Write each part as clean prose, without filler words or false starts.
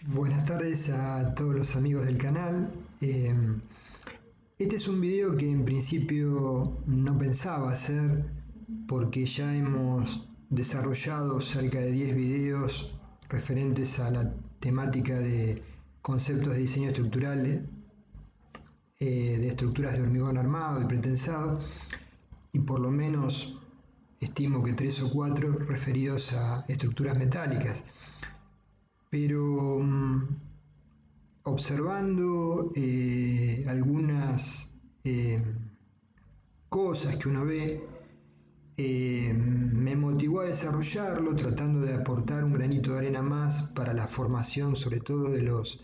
Buenas tardes a todos los amigos del canal. Este es un video que en principio no pensaba hacer porque ya hemos desarrollado cerca de 10 videos referentes a la temática de conceptos de diseño estructural, de estructuras de hormigón armado y pretensado, y por lo menos estimo que 3 o 4 referidos a estructuras metálicas. Pero observando algunas cosas que uno ve, me motivó a desarrollarlo, tratando de aportar un granito de arena más para la formación, sobre todo de los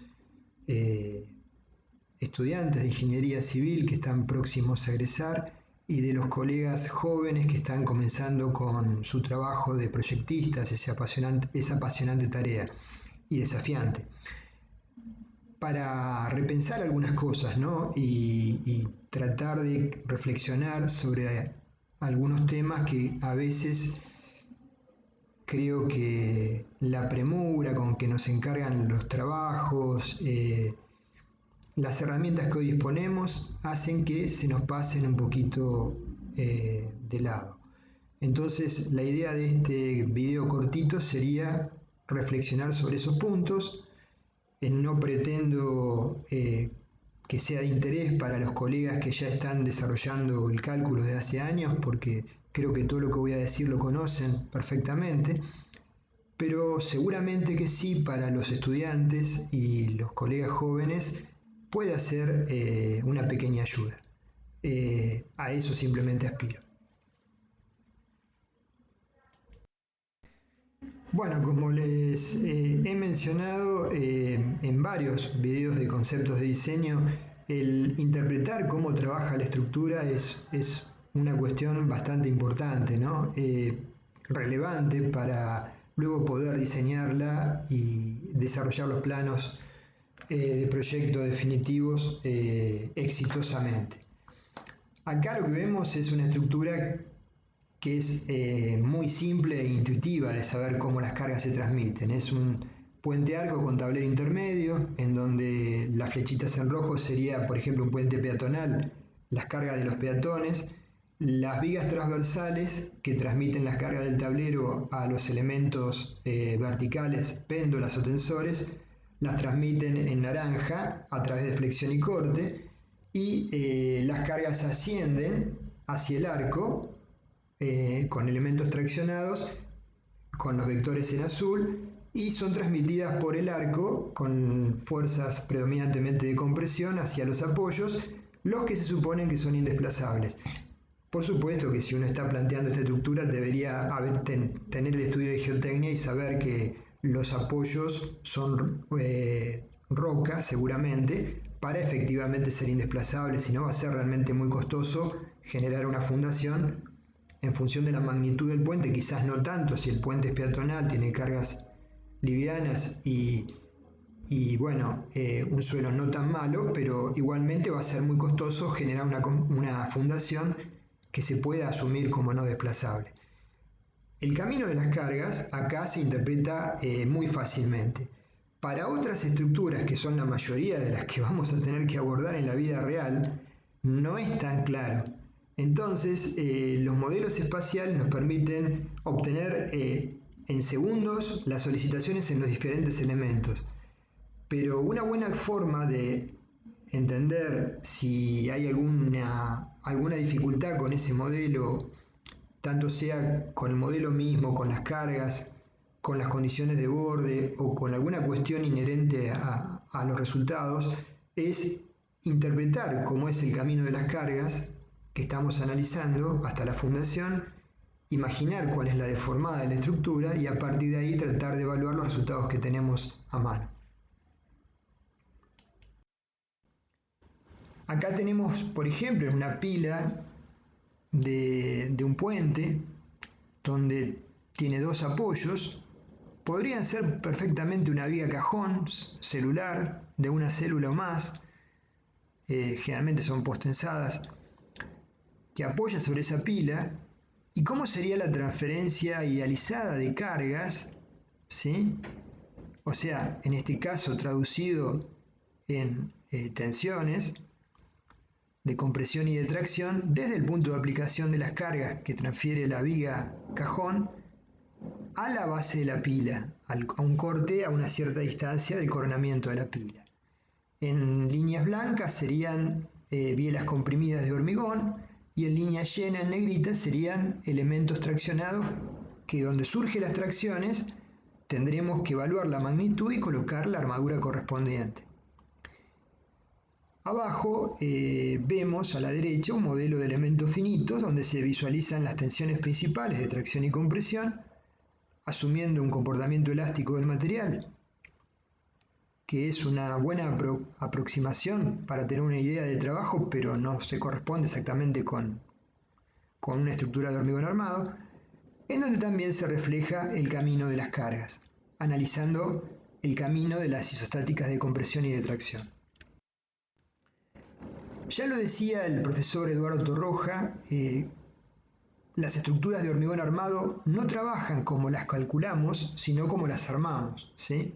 estudiantes de ingeniería civil que están próximos a egresar y de los colegas jóvenes que están comenzando con su trabajo de proyectistas, esa apasionante tarea y desafiante, para repensar algunas cosas, ¿no? y tratar de reflexionar sobre algunos temas que a veces creo que la premura con que nos encargan los trabajos, las herramientas que hoy disponemos hacen que se nos pasen un poquito de lado. Entonces la idea de este video cortito sería reflexionar sobre esos puntos. No pretendo que sea de interés para los colegas que ya están desarrollando el cálculo desde hace años, porque creo que todo lo que voy a decir lo conocen perfectamente, pero seguramente que sí para los estudiantes y los colegas jóvenes puede ser una pequeña ayuda. A eso simplemente aspiro. Bueno, como les he mencionado en varios videos de conceptos de diseño, el interpretar cómo trabaja la estructura es una cuestión bastante importante, ¿no? Relevante para luego poder diseñarla y desarrollar los planos de proyecto definitivos exitosamente. Acá lo que vemos es una estructura que es muy simple e intuitiva de saber cómo las cargas se transmiten. Es un puente arco con tablero intermedio, en donde las flechitas en rojo sería, por ejemplo, un puente peatonal, las cargas de los peatones, las vigas transversales que transmiten las cargas del tablero a los elementos verticales, péndulas o tensores, las transmiten en naranja a través de flexión y corte, y las cargas ascienden hacia el arco con elementos traccionados con los vectores en azul y son transmitidas por el arco con fuerzas predominantemente de compresión hacia los apoyos, los que se suponen que son indesplazables. Por supuesto que si uno está planteando esta estructura debería tener el estudio de geotecnia y saber que los apoyos son roca seguramente para efectivamente ser indesplazables, si no va a ser realmente muy costoso generar una fundación en función de la magnitud del puente, quizás no tanto si el puente es peatonal, tiene cargas livianas y bueno, un suelo no tan malo, pero igualmente va a ser muy costoso generar una fundación que se pueda asumir como no desplazable. El camino de las cargas acá se interpreta muy fácilmente. Para otras estructuras, que son la mayoría de las que vamos a tener que abordar en la vida real, no es tan claro. Entonces, los modelos espaciales nos permiten obtener en segundos las solicitaciones en los diferentes elementos. Pero una buena forma de entender si hay alguna dificultad con ese modelo, tanto sea con el modelo mismo, con las cargas, con las condiciones de borde o con alguna cuestión inherente a los resultados, es interpretar cómo es el camino de las cargas que estamos analizando hasta la fundación, imaginar cuál es la deformada de la estructura y a partir de ahí tratar de evaluar los resultados que tenemos a mano. Acá tenemos, por ejemplo, una pila de un puente donde tiene dos apoyos. Podrían ser perfectamente una viga cajón celular de una célula o más, generalmente son postensadas, que apoya sobre esa pila. ¿Y cómo sería la transferencia idealizada de cargas? ¿Sí? o sea, en este caso traducido en tensiones de compresión y de tracción, desde el punto de aplicación de las cargas que transfiere la viga cajón a la base de la pila, a un corte a una cierta distancia del coronamiento de la pila. En líneas blancas serían bielas comprimidas de hormigón, y en línea llena en negrita serían elementos traccionados que donde surgen las tracciones tendremos que evaluar la magnitud y colocar la armadura correspondiente. Abajo vemos a la derecha un modelo de elementos finitos donde se visualizan las tensiones principales de tracción y compresión, asumiendo un comportamiento elástico del material, que es una buena aproximación para tener una idea del trabajo, pero no se corresponde exactamente con una estructura de hormigón armado, en donde también se refleja el camino de las cargas, analizando el camino de las isostáticas de compresión y de tracción. Ya lo decía el profesor Eduardo Torroja, las estructuras de hormigón armado no trabajan como las calculamos, sino como las armamos, ¿sí?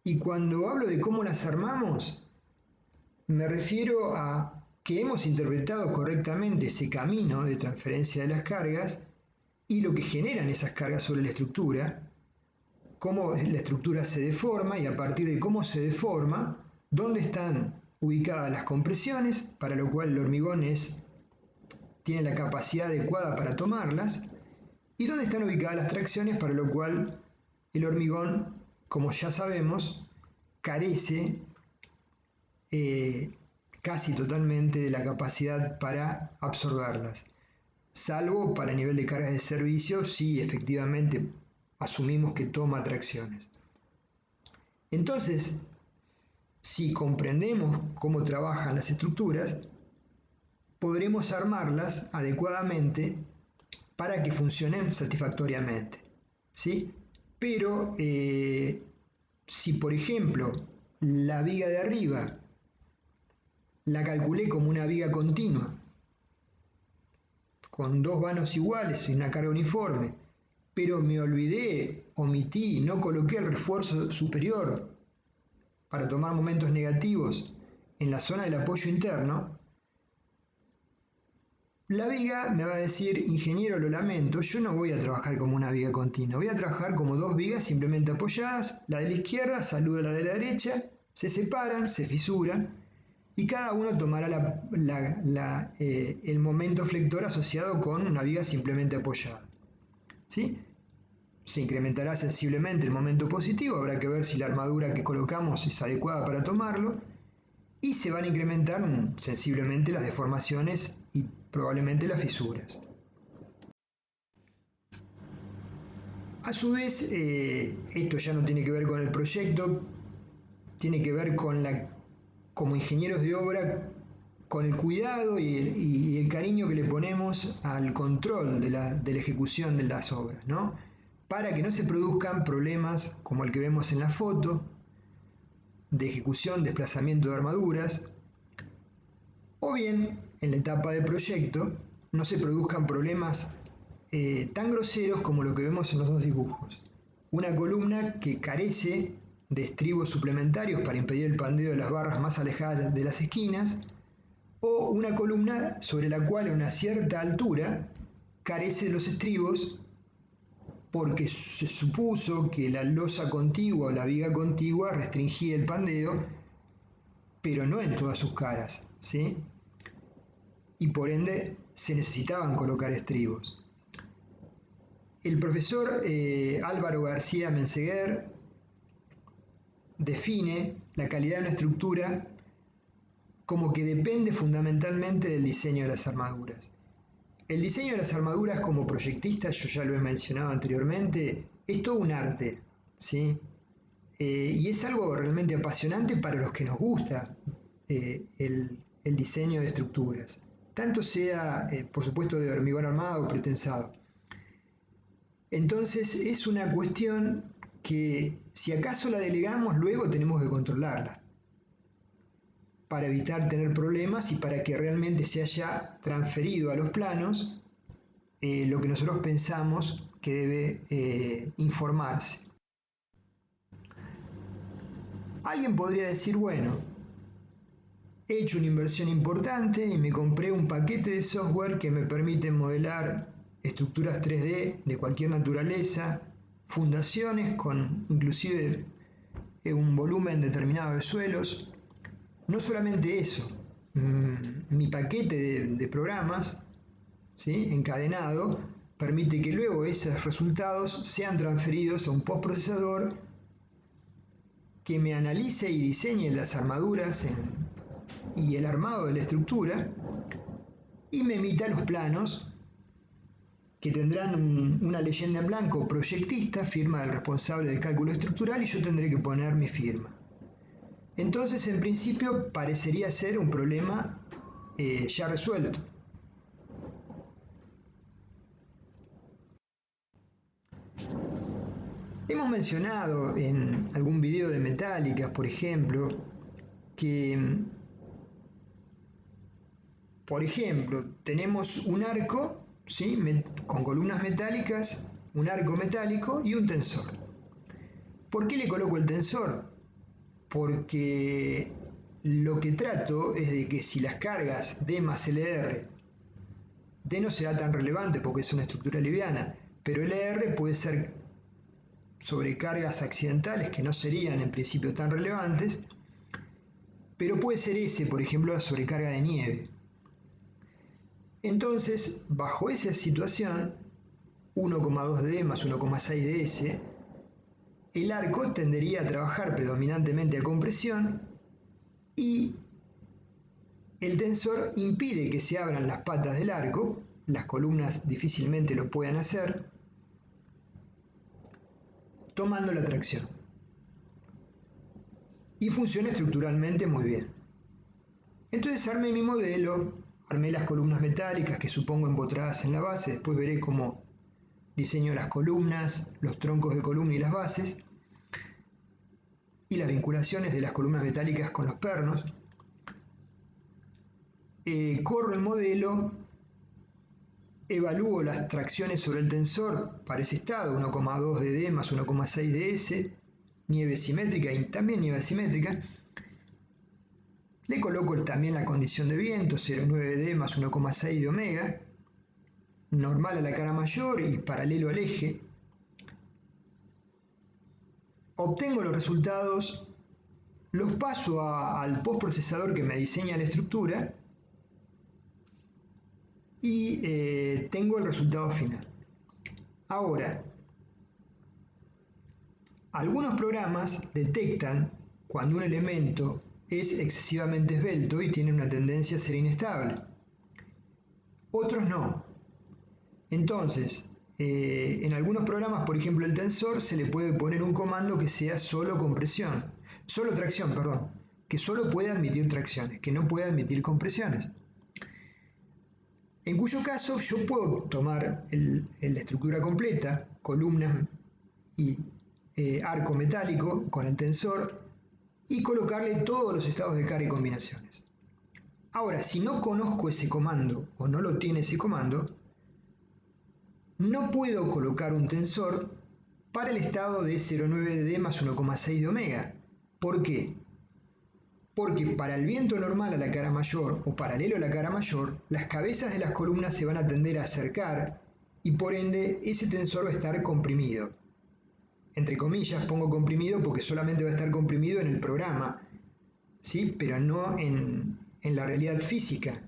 Y cuando hablo de cómo las armamos, me refiero a que hemos interpretado correctamente ese camino de transferencia de las cargas y lo que generan esas cargas sobre la estructura, cómo la estructura se deforma y a partir de cómo se deforma, dónde están ubicadas las compresiones, para lo cual el hormigón tiene la capacidad adecuada para tomarlas, y dónde están ubicadas las tracciones, para lo cual el hormigón, como ya sabemos, carece casi totalmente de la capacidad para absorberlas, salvo para nivel de cargas de servicio, si efectivamente asumimos que toma tracciones. Entonces, si comprendemos cómo trabajan las estructuras, podremos armarlas adecuadamente para que funcionen satisfactoriamente, ¿sí? Pero si por ejemplo la viga de arriba la calculé como una viga continua, con dos vanos iguales y una carga uniforme, pero me olvidé, omití, no coloqué el refuerzo superior para tomar momentos negativos en la zona del apoyo interno, la viga me va a decir: ingeniero, lo lamento, yo no voy a trabajar como una viga continua, voy a trabajar como dos vigas simplemente apoyadas, la de la izquierda saluda a la de la derecha, se separan, se fisuran, y cada uno tomará el momento flector asociado con una viga simplemente apoyada, ¿sí? Se incrementará sensiblemente el momento positivo, habrá que ver si la armadura que colocamos es adecuada para tomarlo, y se van a incrementar sensiblemente las deformaciones y probablemente las fisuras. A su vez, esto ya no tiene que ver con el proyecto, tiene que ver con como ingenieros de obra, con el cuidado y el cariño que le ponemos al control de la ejecución de las obras, ¿no? Para que no se produzcan problemas como el que vemos en la foto, de ejecución, desplazamiento de armaduras, o bien en la etapa de proyecto no se produzcan problemas tan groseros como lo que vemos en los dos dibujos. Una columna que carece de estribos suplementarios para impedir el pandeo de las barras más alejadas de las esquinas, o una columna sobre la cual a una cierta altura carece de los estribos porque se supuso que la losa contigua o la viga contigua restringía el pandeo, pero no en todas sus caras, ¿sí? Y por ende se necesitaban colocar estribos. El profesor Álvaro García Menseguer define la calidad de una estructura como que depende fundamentalmente del diseño de las armaduras. El diseño de las armaduras como proyectista, yo ya lo he mencionado anteriormente, es todo un arte, ¿sí? Y es algo realmente apasionante para los que nos gusta el diseño de estructuras, tanto sea, por supuesto, de hormigón armado o pretensado. Entonces es una cuestión que, si acaso la delegamos, luego tenemos que controlarla para evitar tener problemas y para que realmente se haya transferido a los planos lo que nosotros pensamos que debe informarse. Alguien podría decir, bueno, he hecho una inversión importante y me compré un paquete de software que me permite modelar estructuras 3D de cualquier naturaleza, fundaciones con inclusive un volumen determinado de suelos. No solamente eso, mi paquete de programas, ¿sí?, encadenado permite que luego esos resultados sean transferidos a un postprocesador que me analice y diseñe las armaduras y el armado de la estructura y me emita los planos que tendrán una leyenda en blanco proyectista, firma del responsable del cálculo estructural, y yo tendré que poner mi firma. Entonces, en principio, parecería ser un problema ya resuelto. Hemos mencionado en algún video de metálicas, por ejemplo, que, por ejemplo, tenemos un arco, ¿sí?, con columnas metálicas, un arco metálico y un tensor. ¿Por qué le coloco el tensor? Porque lo que trato es de que si las cargas D más LR, D no será tan relevante porque es una estructura liviana, pero LR puede ser sobrecargas accidentales que no serían en principio tan relevantes, pero puede ser S, por ejemplo, la sobrecarga de nieve. Entonces, bajo esa situación, 1,2 de D más 1,6 de S, el arco tendería a trabajar predominantemente a compresión y el tensor impide que se abran las patas del arco, las columnas difícilmente lo puedan hacer, tomando la tracción. Y funciona estructuralmente muy bien. Entonces armé mi modelo, armé las columnas metálicas que supongo empotradas en la base, después veré cómo diseño las columnas, los troncos de columna y las bases, y las vinculaciones de las columnas metálicas con los pernos. Corro el modelo, evalúo las tracciones sobre el tensor para ese estado, 1,2 de D más 1,6 de S, nieve simétrica y también nieve asimétrica. Le coloco también la condición de viento, 0,9 D más 1,6 de omega, normal a la cara mayor y paralelo al eje. Obtengo los resultados, los paso al postprocesador que me diseña la estructura y tengo el resultado final. Ahora, algunos programas detectan cuando un elemento es excesivamente esbelto y tiene una tendencia a ser inestable. Otros no. Entonces, en algunos programas, por ejemplo el tensor, se le puede poner un comando que sea solo tracción, que solo puede admitir tracciones, que no puede admitir compresiones. En cuyo caso yo puedo tomar la estructura completa, columnas y arco metálico con el tensor, y colocarle todos los estados de carga y combinaciones. Ahora, si no conozco ese comando o no lo tiene ese comando, no puedo colocar un tensor para el estado de 0,9 de D más 1,6 de omega. ¿Por qué? Porque para el viento normal a la cara mayor o paralelo a la cara mayor, las cabezas de las columnas se van a tender a acercar y por ende ese tensor va a estar comprimido. Entre comillas pongo comprimido porque solamente va a estar comprimido en el programa, ¿sí?, pero no en la realidad física.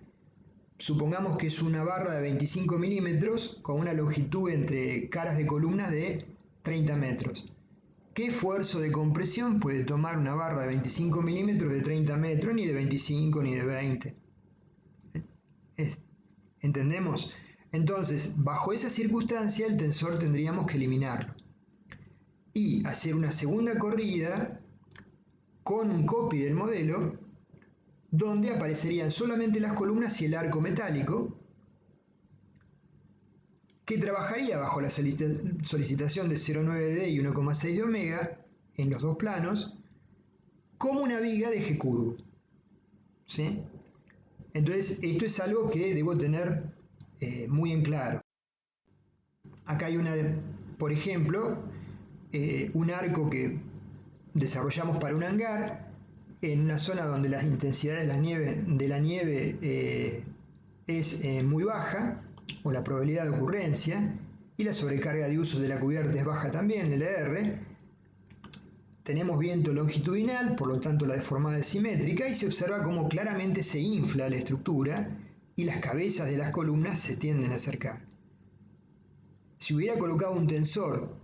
Supongamos que es una barra de 25 milímetros con una longitud entre caras de columnas de 30 metros. ¿Qué esfuerzo de compresión puede tomar una barra de 25 milímetros de 30 metros, ni de 25 ni de 20? ¿Entendemos? Entonces, bajo esa circunstancia, el tensor tendríamos que eliminarlo y hacer una segunda corrida con un copy del modelo donde aparecerían solamente las columnas y el arco metálico, que trabajaría bajo la solicitación de 0,9D y 1,6 de omega en los dos planos, como una viga de eje curvo. ¿Sí? Entonces, esto es algo que debo tener muy en claro. Acá hay por ejemplo, un arco que desarrollamos para un hangar en una zona donde las intensidades de la nieve es muy baja, o la probabilidad de ocurrencia, y la sobrecarga de uso de la cubierta es baja también, LR. Tenemos viento longitudinal, por lo tanto la deformada es simétrica, y se observa cómo claramente se infla la estructura y las cabezas de las columnas se tienden a acercar. Si hubiera colocado un tensor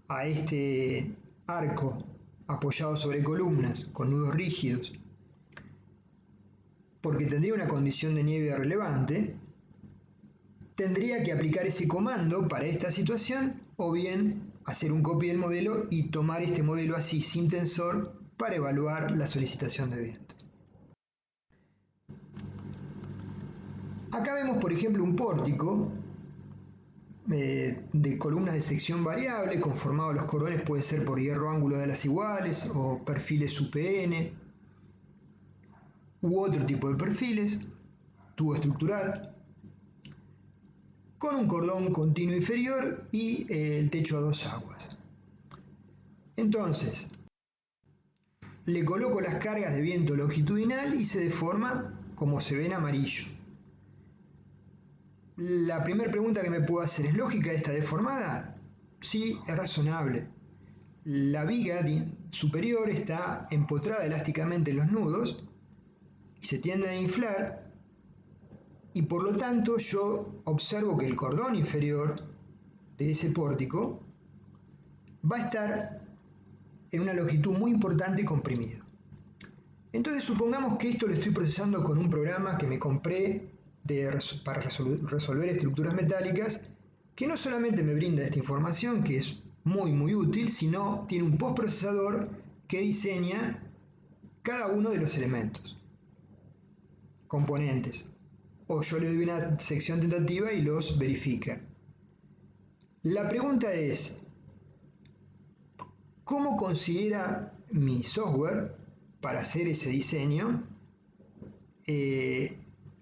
a este arco apoyado sobre columnas con nudos rígidos, porque tendría una condición de nieve relevante, tendría que aplicar ese comando para esta situación, o bien hacer un copy del modelo y tomar este modelo así sin tensor para evaluar la solicitación de viento. Acá vemos, por ejemplo, un pórtico de columnas de sección variable, conformado los cordones puede ser por hierro ángulo de alas iguales o perfiles UPN u otro tipo de perfiles, tubo estructural, con un cordón continuo inferior y el techo a 2 aguas. Entonces, le coloco las cargas de viento longitudinal y se deforma como se ve en amarillo. La primera pregunta que me puedo hacer, ¿es lógica esta deformada? Sí, es razonable. La viga superior está empotrada elásticamente en los nudos y se tiende a inflar, y por lo tanto yo observo que el cordón inferior de ese pórtico va a estar en una longitud muy importante comprimido. Entonces supongamos que esto lo estoy procesando con un programa que me compré para resolver estructuras metálicas, que no solamente me brinda esta información, que es muy útil, sino tiene un postprocesador que diseña cada uno de los elementos, componentes, o yo le doy una sección tentativa y los verifica. La pregunta es, ¿cómo considera mi software para hacer ese diseño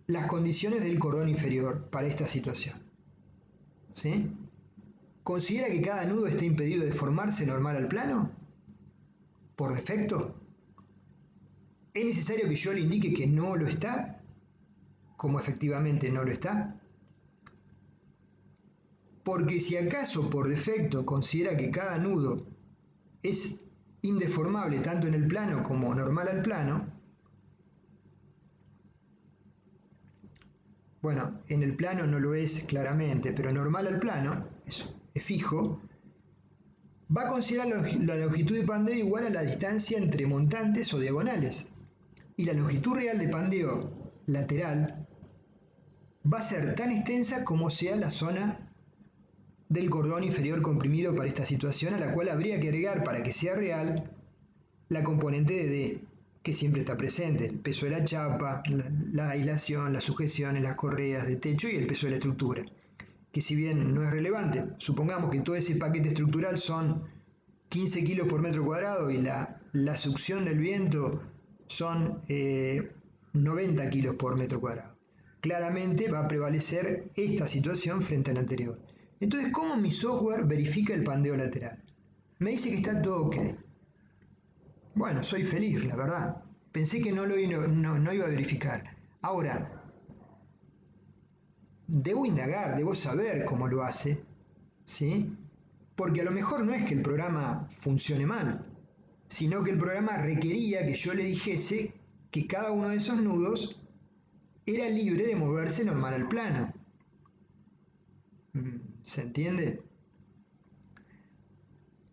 las condiciones del cordón inferior para esta situación? ¿Sí? ¿Considera que cada nudo está impedido de formarse normal al plano? ¿Por defecto? ¿Es necesario que yo le indique que no lo está? ¿Como efectivamente no lo está? Porque si acaso por defecto considera que cada nudo es indeformable tanto en el plano como normal al plano, bueno, en el plano no lo es claramente, pero normal al plano, es fijo, va a considerar la longitud de pandeo igual a la distancia entre montantes o diagonales, y la longitud real de pandeo lateral va a ser tan extensa como sea la zona del cordón inferior comprimido para esta situación, a la cual habría que agregar, para que sea real, la componente de D, que siempre está presente, el peso de la chapa, la aislación, las sujeciones, las correas de techo y el peso de la estructura, que si bien no es relevante, supongamos que todo ese paquete estructural son 15 kilos por metro cuadrado y la succión del viento son 90 kilos por metro cuadrado. Claramente va a prevalecer esta situación frente a la anterior. Entonces, ¿cómo mi software verifica el pandeo lateral? Me dice que está todo ok. Bueno, soy feliz, la verdad. Pensé que no iba a verificar. Ahora, debo indagar, debo saber cómo lo hace, ¿sí? Porque a lo mejor no es que el programa funcione mal, sino que el programa requería que yo le dijese que cada uno de esos nudos era libre de moverse normal al plano. ¿Se entiende?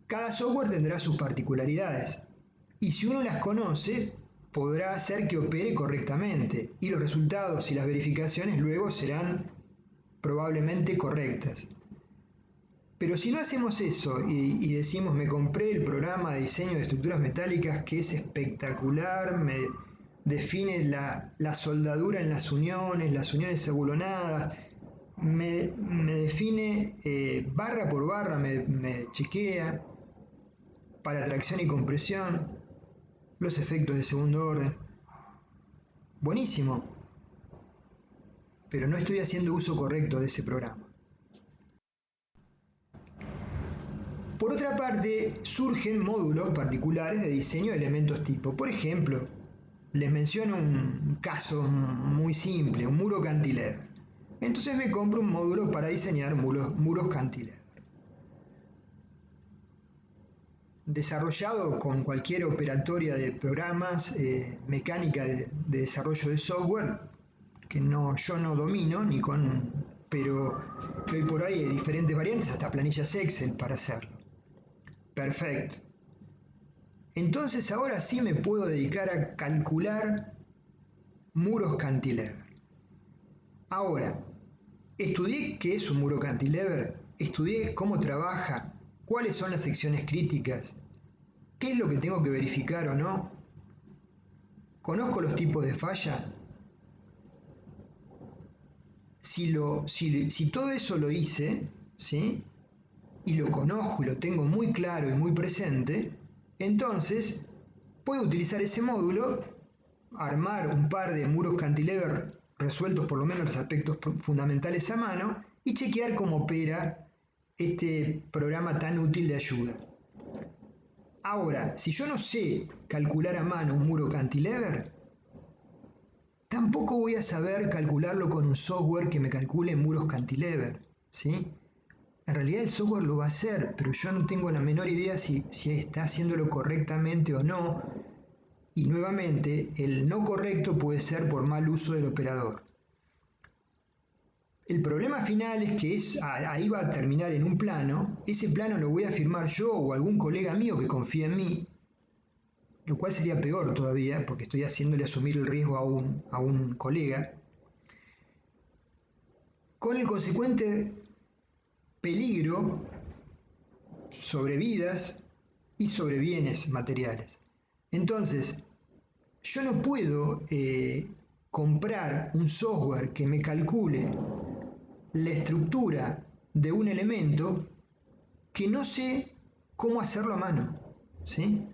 Cada software tendrá sus particularidades, y si uno las conoce, podrá hacer que opere correctamente, y los resultados y las verificaciones luego serán probablemente correctas. Pero si no hacemos eso y decimos me compré el programa de diseño de estructuras metálicas que es espectacular, me define la soldadura en las uniones abulonadas, me define barra por barra, me chequea para tracción y compresión, los efectos de segundo orden. Buenísimo, pero no estoy haciendo uso correcto de ese programa. Por otra parte, surgen módulos particulares de diseño de elementos tipo. Por ejemplo, les menciono un caso muy simple, un muro cantilever. Entonces me compro un módulo para diseñar muros cantilever. Desarrollado con cualquier operatoria de programas, mecánica de desarrollo de software, que yo no domino, pero que hoy por hoy hay diferentes variantes, hasta planillas Excel para hacerlo. Perfecto. Entonces ahora sí me puedo dedicar a calcular muros cantilever. Ahora, estudié qué es un muro cantilever, estudié cómo trabaja, cuáles son las secciones críticas, qué es lo que tengo que verificar o no, conozco los tipos de falla. Si todo eso lo hice, ¿sí? Y lo conozco y lo tengo muy claro y muy presente, entonces puedo utilizar ese módulo, armar un par de muros cantilever resueltos por lo menos los aspectos fundamentales a mano y chequear cómo opera este programa tan útil de ayuda. Ahora, si yo no sé calcular a mano un muro cantilever, tampoco voy a saber calcularlo con un software que me calcule muros cantilever, ¿sí? En realidad el software lo va a hacer, pero yo no tengo la menor idea si está haciéndolo correctamente o no. Y nuevamente, el no correcto puede ser por mal uso del operador. El problema final es que ahí va a terminar en un plano, ese plano lo voy a firmar yo o algún colega mío que confíe en mí, lo cual sería peor todavía porque estoy haciéndole asumir el riesgo a un colega, con el consecuente peligro sobre vidas y sobre bienes materiales. Entonces, yo no puedo comprar un software que me calcule la estructura de un elemento que no sé cómo hacerlo a mano, ¿sí?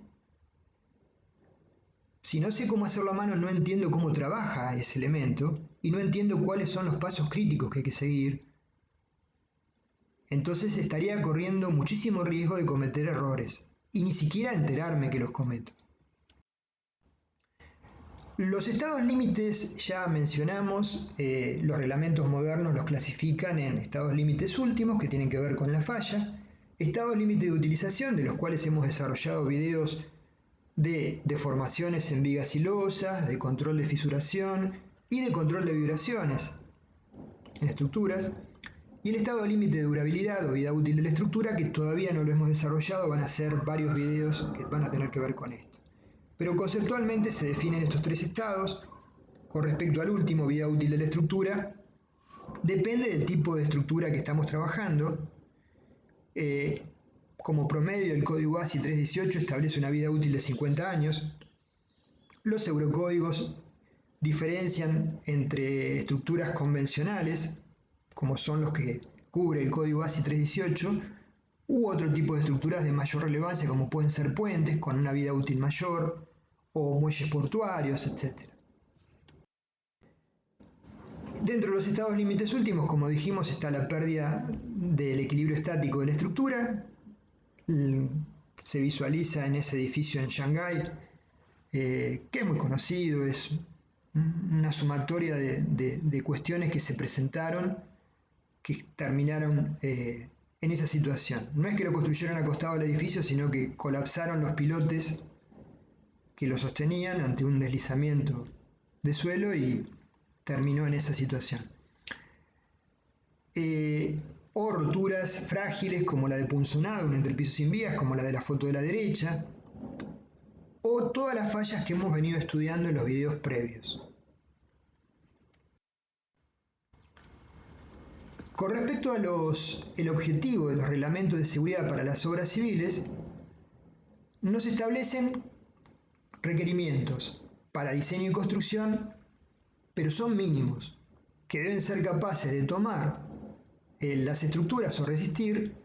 Si no sé cómo hacerlo a mano, no entiendo cómo trabaja ese elemento y no entiendo cuáles son los pasos críticos que hay que seguir. Entonces estaría corriendo muchísimo riesgo de cometer errores y ni siquiera enterarme que los cometo. Los estados límites ya mencionamos, los reglamentos modernos los clasifican en estados límites últimos que tienen que ver con la falla, estados límites de utilización de los cuales hemos desarrollado videos de deformaciones en vigas y losas, de control de fisuración y de control de vibraciones en estructuras, y el estado límite de durabilidad o vida útil de la estructura que todavía no lo hemos desarrollado, van a ser varios videos que van a tener que ver con esto. Pero conceptualmente se definen estos tres estados. Con respecto al último, vida útil de la estructura, depende del tipo de estructura que estamos trabajando. Como promedio, el código ASI 318 establece una vida útil de 50 años. Los eurocódigos diferencian entre estructuras convencionales, como son los que cubre el código ASI 318, u otro tipo de estructuras de mayor relevancia, como pueden ser puentes con una vida útil mayor, o muelles portuarios, etc. Dentro de los estados límites últimos, como dijimos, está la pérdida del equilibrio estático de la estructura. Se visualiza en ese edificio en Shanghái, que es muy conocido, es una sumatoria de cuestiones que se presentaron, que terminaron en esa situación. No es que lo construyeron acostado al edificio, sino que colapsaron los pilotes que lo sostenían ante un deslizamiento de suelo y terminó en esa situación. O roturas frágiles como la de punzonado, un entrepiso sin vías, como la de la foto de la derecha, o todas las fallas que hemos venido estudiando en los videos previos. Con respecto a el objetivo de los reglamentos de seguridad para las obras civiles, nos establecen requerimientos para diseño y construcción, pero son mínimos, que deben ser capaces de tomar las estructuras o resistir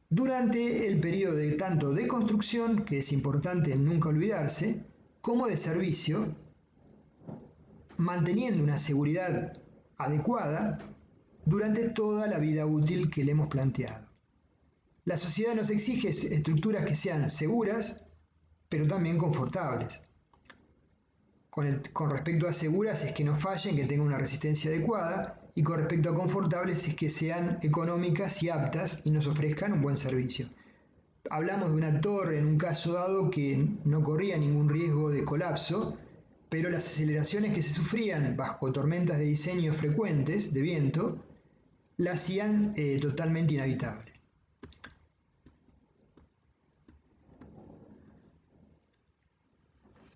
durante el periodo de tanto de construcción, que es importante nunca olvidarse, como de servicio, manteniendo una seguridad adecuada durante toda la vida útil que le hemos planteado. La sociedad nos exige estructuras que sean seguras, pero también confortables. Con respecto a seguras es que no fallen, que tengan una resistencia adecuada, y con respecto a confortables es que sean económicas y aptas y nos ofrezcan un buen servicio. Hablamos de una torre en un caso dado que no corría ningún riesgo de colapso, pero las aceleraciones que se sufrían bajo tormentas de diseño frecuentes de viento la hacían totalmente inhabitable.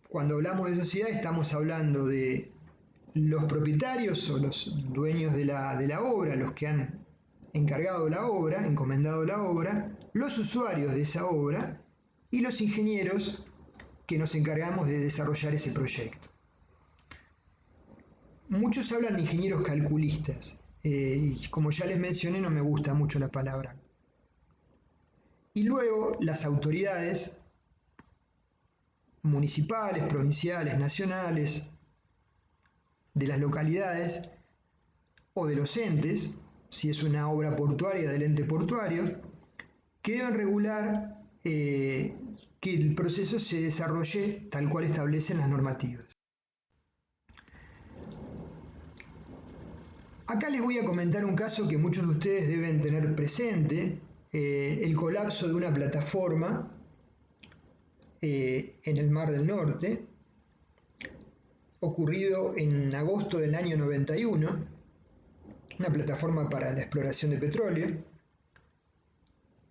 Cuando hablamos de sociedad estamos hablando de los propietarios o los dueños de la obra, los que han encargado la obra, encomendado la obra, los usuarios de esa obra y los ingenieros que nos encargamos de desarrollar ese proyecto. Muchos hablan de ingenieros calculistas, y como ya les mencioné no me gusta mucho la palabra. Y luego las autoridades municipales, provinciales, nacionales, de las localidades o de los entes, si es una obra portuaria del ente portuario, que deben regular que el proceso se desarrolle tal cual establecen las normativas. Acá les voy a comentar un caso que muchos de ustedes deben tener presente, el colapso de una plataforma en el Mar del Norte, ocurrido en agosto del año 91, una plataforma para la exploración de petróleo.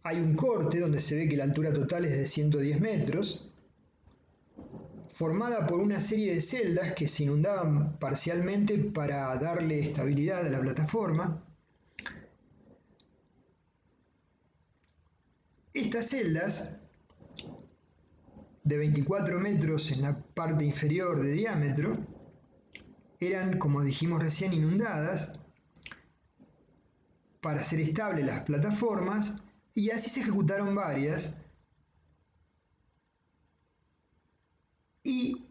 Hay un corte donde se ve que la altura total es de 110 metros, formada por una serie de celdas que se inundaban parcialmente para darle estabilidad a la plataforma. Estas celdas, de 24 metros en la parte inferior de diámetro, eran, como dijimos recién, inundadas para hacer estables las plataformas, y así se ejecutaron varias, y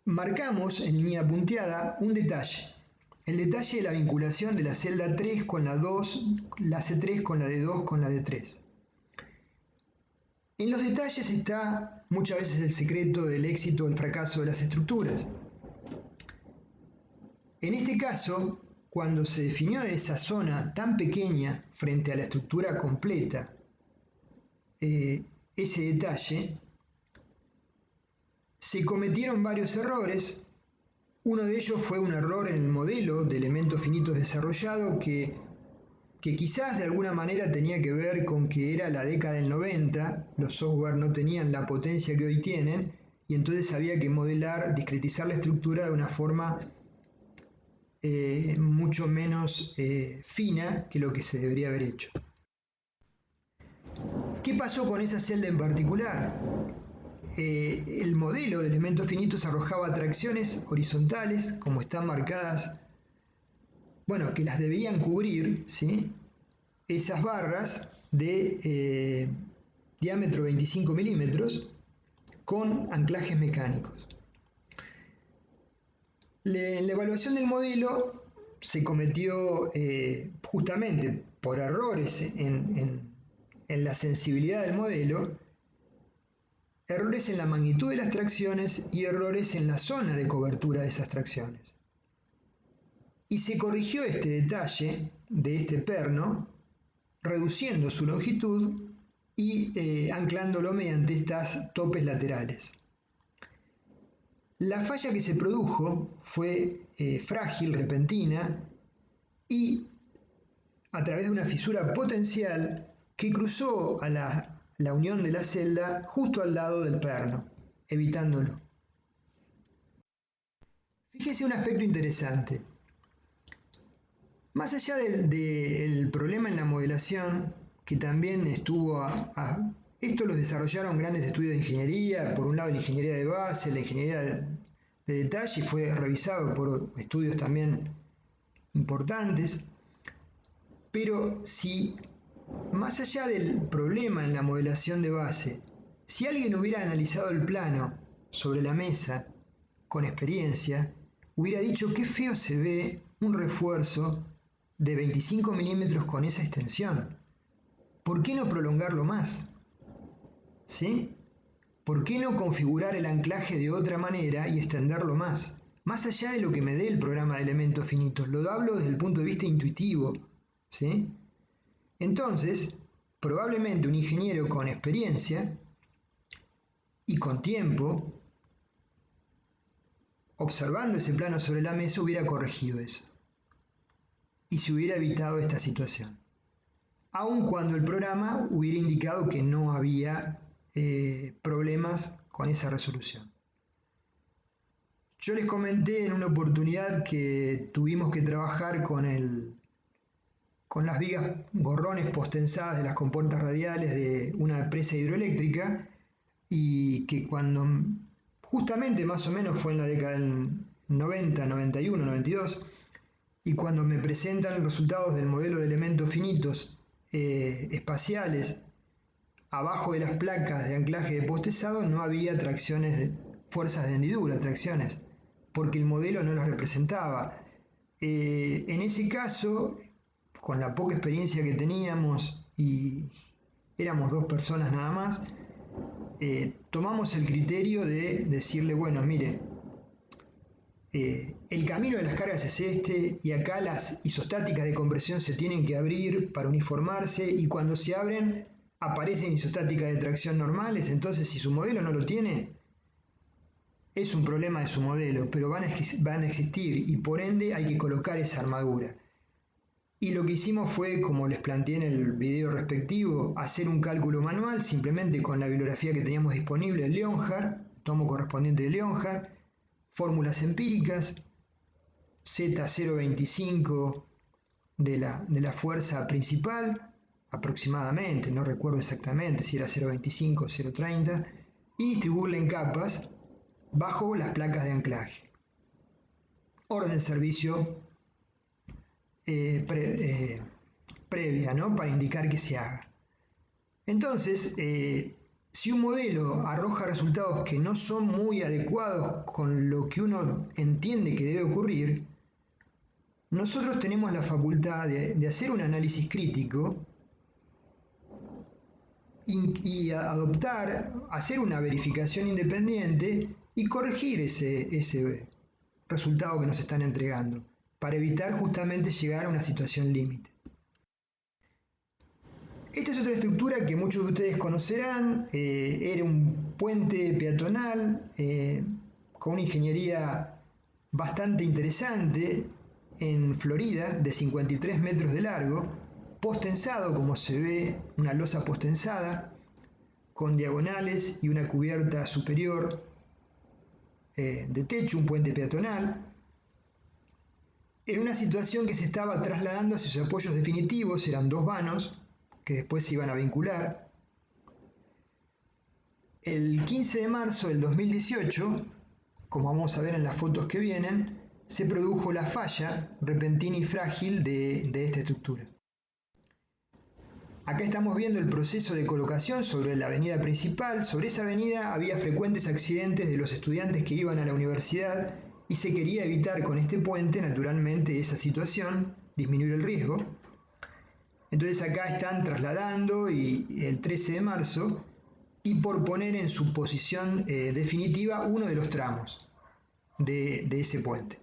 marcamos en línea punteada un detalle, el detalle de la vinculación de la celda 3 con la 2, la C3 con la D2 con la D3. En los detalles está muchas veces el secreto del éxito o el fracaso de las estructuras. En este caso, cuando se definió esa zona tan pequeña frente a la estructura completa, ese detalle, se cometieron varios errores. Uno de ellos fue un error en el modelo de elementos finitos desarrollado que quizás de alguna manera tenía que ver con que era la década del 90, los software no tenían la potencia que hoy tienen, y entonces había que modelar, discretizar la estructura de una forma mucho menos fina que lo que se debería haber hecho. ¿Qué pasó con esa celda en particular? El modelo de elementos finitos arrojaba tracciones horizontales, como están marcadas, que las debían cubrir, ¿sí?, esas barras de diámetro 25 milímetros con anclajes mecánicos. La evaluación del modelo se cometió justamente por errores en la sensibilidad del modelo, errores en la magnitud de las tracciones y errores en la zona de cobertura de esas tracciones. Y se corrigió este detalle de este perno, reduciendo su longitud y anclándolo mediante estas topes laterales. La falla que se produjo fue frágil, repentina, y a través de una fisura potencial que cruzó a la unión de la celda justo al lado del perno, evitándolo. Fíjese un aspecto interesante. Más allá del problema en la modelación, que también estuvo esto lo desarrollaron grandes estudios de ingeniería, por un lado la ingeniería de base, la ingeniería de detalle, y fue revisado por estudios también importantes, pero si más allá del problema en la modelación de base, si alguien hubiera analizado el plano sobre la mesa con experiencia, hubiera dicho qué feo se ve un refuerzo de 25 milímetros con esa extensión, ¿por qué no prolongarlo más? ¿Sí? ¿Por qué no configurar el anclaje de otra manera y extenderlo más? Más allá de lo que me dé el programa de elementos finitos, lo hablo desde el punto de vista intuitivo, ¿sí? Entonces, probablemente un ingeniero con experiencia y con tiempo, observando ese plano sobre la mesa, hubiera corregido eso y se hubiera evitado esta situación, aun cuando el programa hubiera indicado que no había problemas con esa resolución. Yo les comenté en una oportunidad que tuvimos que trabajar con las vigas gorrones postensadas de las compuertas radiales de una presa hidroeléctrica, y que cuando, justamente más o menos fue en la década del 90, 91, 92, y cuando me presentan los resultados del modelo de elementos finitos espaciales abajo de las placas de anclaje de postezado, no había fuerzas de hendidura, tracciones, porque el modelo no las representaba. En ese caso, con la poca experiencia que teníamos y éramos 2 personas nada más, tomamos el criterio de decirle, bueno, mire, el camino de las cargas es este, y acá las isostáticas de compresión se tienen que abrir para uniformarse, y cuando se abren aparecen isostáticas de tracción normales. Entonces, si su modelo no lo tiene, es un problema de su modelo, pero van a existir, y por ende hay que colocar esa armadura. Y lo que hicimos fue, como les planteé en el video respectivo, hacer un cálculo manual simplemente con la bibliografía que teníamos disponible en Leonhard, tomo correspondiente de Leonhard, fórmulas empíricas, Z0.25 de la fuerza principal, aproximadamente, no recuerdo exactamente si era 0.25 o 0.30, y distribuirla en capas bajo las placas de anclaje. Orden servicio previa, ¿no? Para indicar que se haga. Entonces, si un modelo arroja resultados que no son muy adecuados con lo que uno entiende que debe ocurrir, nosotros tenemos la facultad de hacer un análisis crítico y hacer una verificación independiente y corregir ese resultado que nos están entregando, para evitar justamente llegar a una situación límite. Esta es otra estructura que muchos de ustedes conocerán. Era un puente peatonal con una ingeniería bastante interesante en Florida, de 53 metros de largo, postensado, como se ve, una losa postensada, con diagonales y una cubierta superior de techo, un puente peatonal, en una situación que se estaba trasladando hacia sus apoyos definitivos. Eran 2 vanos que después se iban a vincular. El 15 de marzo del 2018, como vamos a ver en las fotos que vienen, se produjo la falla repentina y frágil de esta estructura. Acá estamos viendo el proceso de colocación sobre la avenida principal. Sobre esa avenida había frecuentes accidentes de los estudiantes que iban a la universidad, y se quería evitar con este puente, naturalmente, esa situación, disminuir el riesgo. Entonces acá están trasladando el 13 de marzo, y por poner en su posición definitiva uno de los tramos de ese puente.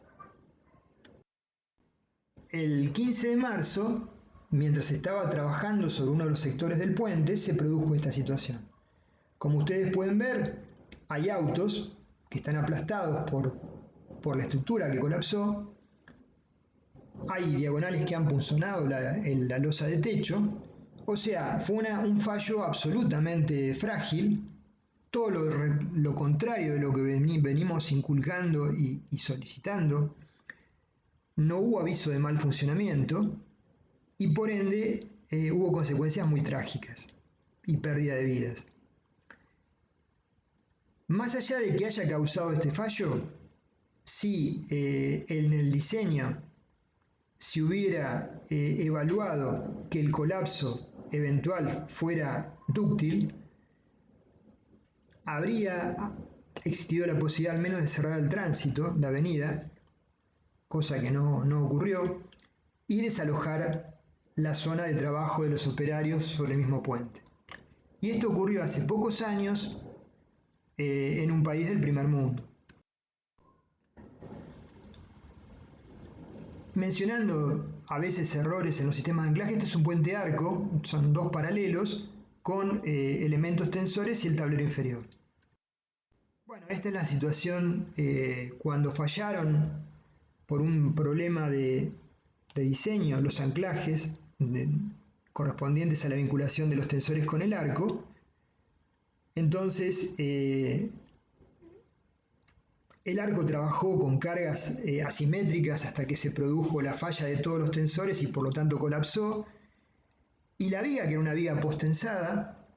El 15 de marzo, mientras estaba trabajando sobre uno de los sectores del puente, se produjo esta situación. Como ustedes pueden ver, hay autos que están aplastados por la estructura que colapsó. Hay diagonales que han punzonado la losa de techo. O sea, fue un fallo absolutamente frágil, todo lo contrario de lo que venimos inculcando y solicitando. No hubo aviso de mal funcionamiento, y por ende hubo consecuencias muy trágicas y pérdida de vidas. Más allá de que haya causado este fallo, si en el diseño se hubiera evaluado que el colapso eventual fuera dúctil, habría existido la posibilidad al menos de cerrar el tránsito, la avenida, cosa que no ocurrió, y desalojar la zona de trabajo de los operarios sobre el mismo puente. Y esto ocurrió hace pocos años en un país del primer mundo. Mencionando a veces errores en los sistemas de anclaje, este es un puente arco, son dos paralelos con elementos tensores y el tablero inferior. Bueno, esta es la situación cuando fallaron por un problema de diseño los anclajes correspondientes a la vinculación de los tensores con el arco. Entonces, el arco trabajó con cargas asimétricas hasta que se produjo la falla de todos los tensores y por lo tanto colapsó. Y la viga, que era una viga post-tensada,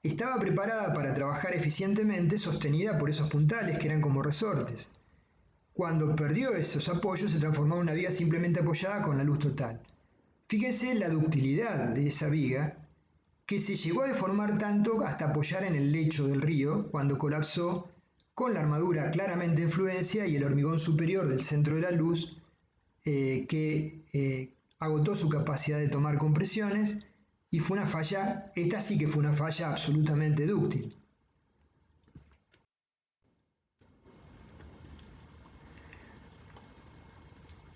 estaba preparada para trabajar eficientemente, sostenida por esos puntales que eran como resortes. Cuando perdió esos apoyos, se transformó en una viga simplemente apoyada con la luz total. Fíjense la ductilidad de esa viga, que se llegó a deformar tanto hasta apoyar en el lecho del río cuando colapsó, con la armadura claramente en fluencia y el hormigón superior del centro de la luz que agotó su capacidad de tomar compresiones, y fue una falla, esta sí que fue una falla absolutamente dúctil.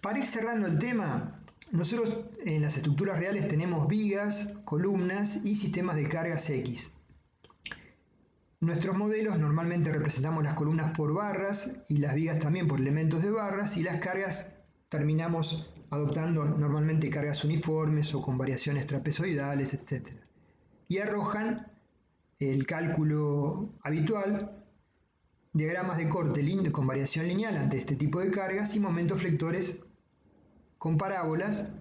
Para ir cerrando el tema, nosotros en las estructuras reales tenemos vigas, columnas y sistemas de cargas X. Nuestros modelos normalmente representamos las columnas por barras y las vigas también por elementos de barras, y las cargas terminamos adoptando normalmente cargas uniformes o con variaciones trapezoidales, etc. Y arrojan el cálculo habitual, diagramas de corte con variación lineal ante este tipo de cargas y momentos flectores con parábolas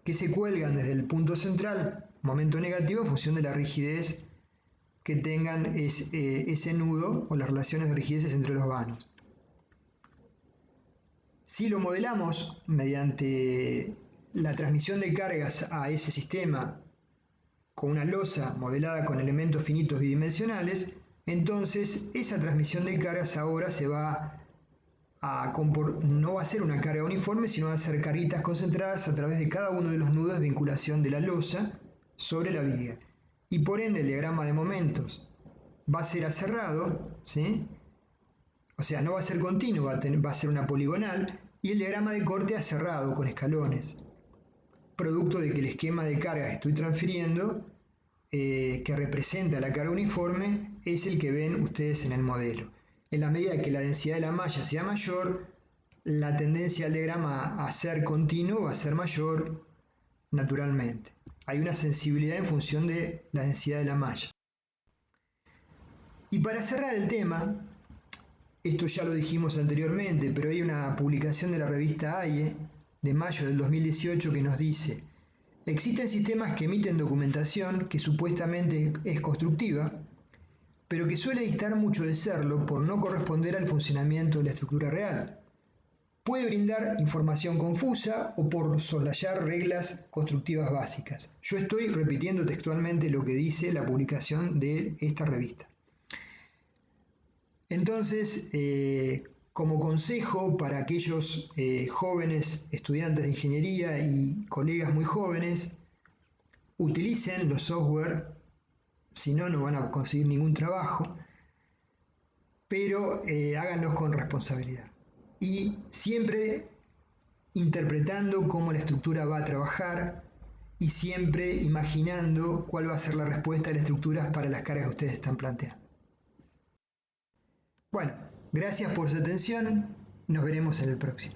que se cuelgan desde el punto central, momento negativo, en función de la rigidez que tengan ese nudo o las relaciones de rigideces entre los vanos. Si lo modelamos mediante la transmisión de cargas a ese sistema con una losa modelada con elementos finitos bidimensionales, entonces esa transmisión de cargas ahora no va a ser una carga uniforme, sino va a ser carguitas concentradas a través de cada uno de los nudos de vinculación de la losa sobre la viga. Y por ende el diagrama de momentos va a ser aserrado, ¿sí? O sea, no va a ser continuo, va a ser una poligonal, y el diagrama de corte aserrado con escalones, producto de que el esquema de cargas que estoy transfiriendo, que representa la carga uniforme, es el que ven ustedes en el modelo. En la medida que la densidad de la malla sea mayor, la tendencia al diagrama a ser continuo va a ser mayor naturalmente. Hay una sensibilidad en función de la densidad de la malla. Y para cerrar el tema, esto ya lo dijimos anteriormente, pero hay una publicación de la revista AIE de mayo del 2018 que nos dice: existen sistemas que emiten documentación que supuestamente es constructiva, pero que suele distar mucho de serlo por no corresponder al funcionamiento de la estructura real. Puede brindar información confusa o por soslayar reglas constructivas básicas. Yo estoy repitiendo textualmente lo que dice la publicación de esta revista. Entonces, como consejo para aquellos jóvenes estudiantes de ingeniería y colegas muy jóvenes, utilicen los software, si no, no van a conseguir ningún trabajo, pero háganlos con responsabilidad. Y siempre interpretando cómo la estructura va a trabajar y siempre imaginando cuál va a ser la respuesta de la estructura para las cargas que ustedes están planteando. Bueno, gracias por su atención, nos veremos en el próximo.